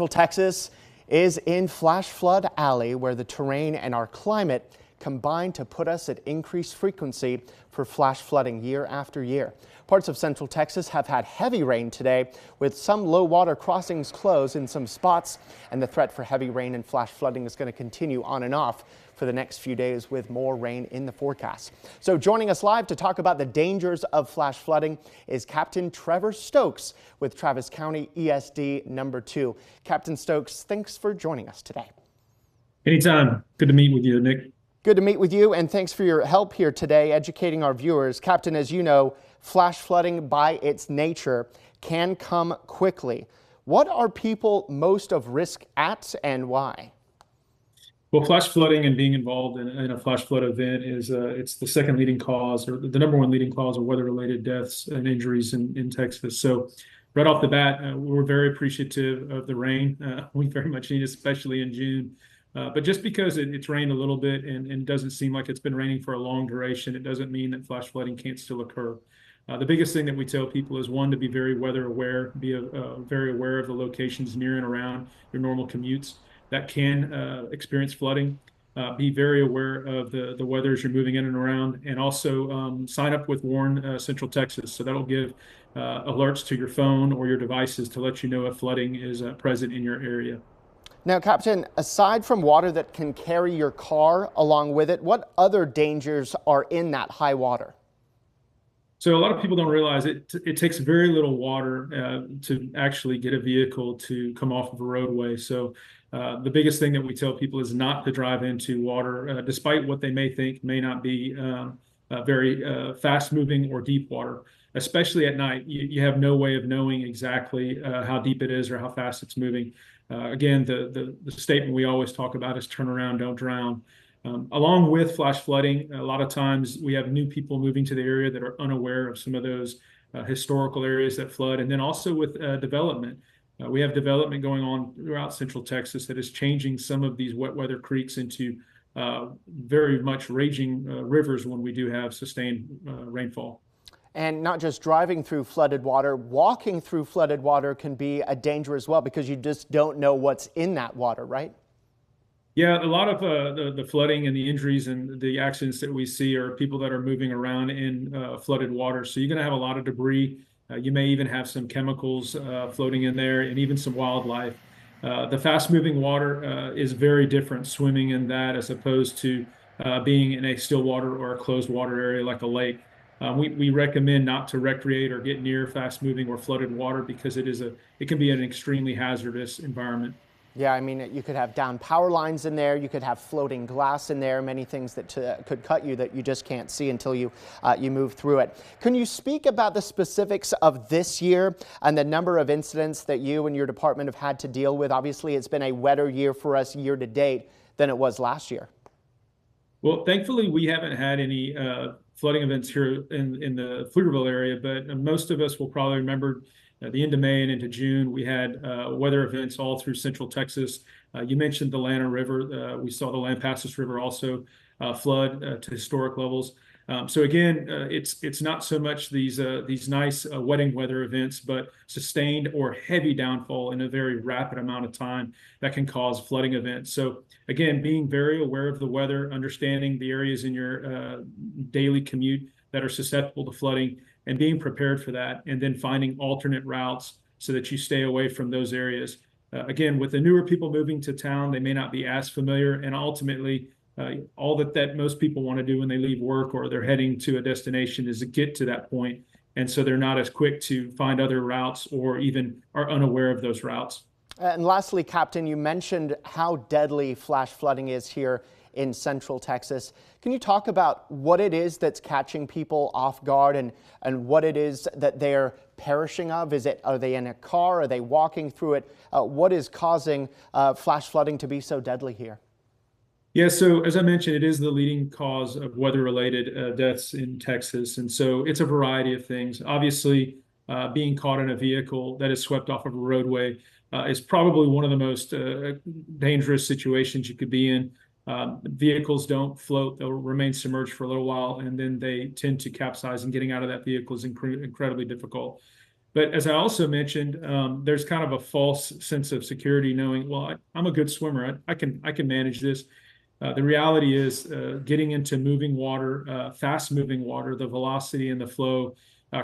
Texas is in flash flood alley, where the terrain and our climate combine to put us at increased frequency for flash flooding year after year. Parts of central Texas have had heavy rain today, with some low water crossings closed in some spots, and the threat for heavy rain and flash flooding is going to continue on and off for the next few days, with more rain in the forecast. So joining us live to talk about the dangers of flash flooding is Captain Trevor Stokes with Travis County ESD number 2. Captain Stokes, thanks for joining us today. Anytime. Good to meet with you, Nick. Good to meet with you, and thanks for your help here today educating our viewers. Captain, as you know, flash flooding by its nature can come quickly. What are people most of risk at and why? Well, flash flooding and being involved in a flash flood event is it's the second leading cause, or the number one leading cause of weather-related deaths and injuries in Texas. So right off the bat, we're very appreciative of the rain. We very much need, especially in June. But just because it's rained a little bit and doesn't seem like it's been raining for a long duration, it doesn't mean that flash flooding can't still occur. The biggest thing that we tell people is, one, to be very weather aware, be very aware of the locations near and around your normal commutes that can experience flooding. Be very aware of the weather as you're moving in and around, and also sign up with Warn Central Texas. So that'll give alerts to your phone or your devices to let you know if flooding is present in your area. Now, Captain, aside from water that can carry your car along with it, what other dangers are in that high water? So a lot of people don't realize it takes very little water to actually get a vehicle to come off of a roadway. So the biggest thing that we tell people is not to drive into water, despite what they may think may not be very fast moving or deep water. Especially at night, you have no way of knowing exactly how deep it is or how fast it's moving. Again, the statement we always talk about is turn around, don't drown. Along with flash flooding, a lot of times we have new people moving to the area that are unaware of some of those historical areas that flood. And then also with development. We have development going on throughout central Texas that is changing some of these wet weather creeks into very much raging rivers when we do have sustained rainfall. And not just driving through flooded water, walking through flooded water can be a danger as well, because you just don't know what's in that water, right? Yeah, a lot of the flooding and the injuries and the accidents that we see are people that are moving around in flooded water. So you're going to have a lot of debris. You may even have some chemicals floating in there, and even some wildlife. The fast-moving water is very different swimming in that, as opposed to being in a still water or a closed water area like a lake. We recommend not to recreate or get near fast-moving or flooded water, because it can be an extremely hazardous environment. Yeah, I mean, you could have down power lines in there, you could have floating glass in there, many things that could cut you that you just can't see until you move through it. Can you speak about the specifics of this year and the number of incidents that you and your department have had to deal with? Obviously, it's been a wetter year for us year to date than it was last year. Well, thankfully, we haven't had any flooding events here in the Pflugerville area, but most of us will probably remember the end of May and into June, we had weather events all through central Texas. You mentioned the Lana River. We saw the Lampasas River also flood to historic levels. So again, it's not so much these nice wetting weather events, but sustained or heavy downfall in a very rapid amount of time that can cause flooding events. So again, being very aware of the weather, understanding the areas in your daily commute that are susceptible to flooding, and being prepared for that, and then finding alternate routes so that you stay away from those areas. Again, with the newer people moving to town, they may not be as familiar, and ultimately, all that most people want to do when they leave work or they're heading to a destination is to get to that point. And so they're not as quick to find other routes, or even are unaware of those routes. And lastly, Captain, you mentioned how deadly flash flooding is here in central Texas. Can you talk about what it is that's catching people off guard, and what it is that they're perishing of? Are they in a car? Are they walking through it? What is causing flash flooding to be so deadly here? Yeah, so as I mentioned, it is the leading cause of weather-related deaths in Texas. And so it's a variety of things. Obviously, being caught in a vehicle that is swept off of a roadway is probably one of the most dangerous situations you could be in. Vehicles don't float, they'll remain submerged for a little while, and then they tend to capsize, and getting out of that vehicle is incredibly difficult. But as I also mentioned, there's kind of a false sense of security knowing, well, I'm a good swimmer. I can manage this. The reality is getting into moving water, fast moving water, the velocity and the flow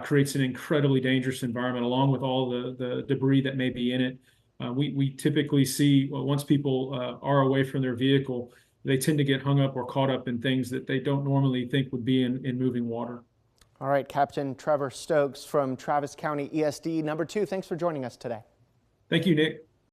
creates an incredibly dangerous environment along with all the debris that may be in it. We typically see once people are away from their vehicle, they tend to get hung up or caught up in things that they don't normally think would be in moving water. All right, Captain Trevor Stokes from Travis County ESD #2. Thanks for joining us today. Thank you, Nick.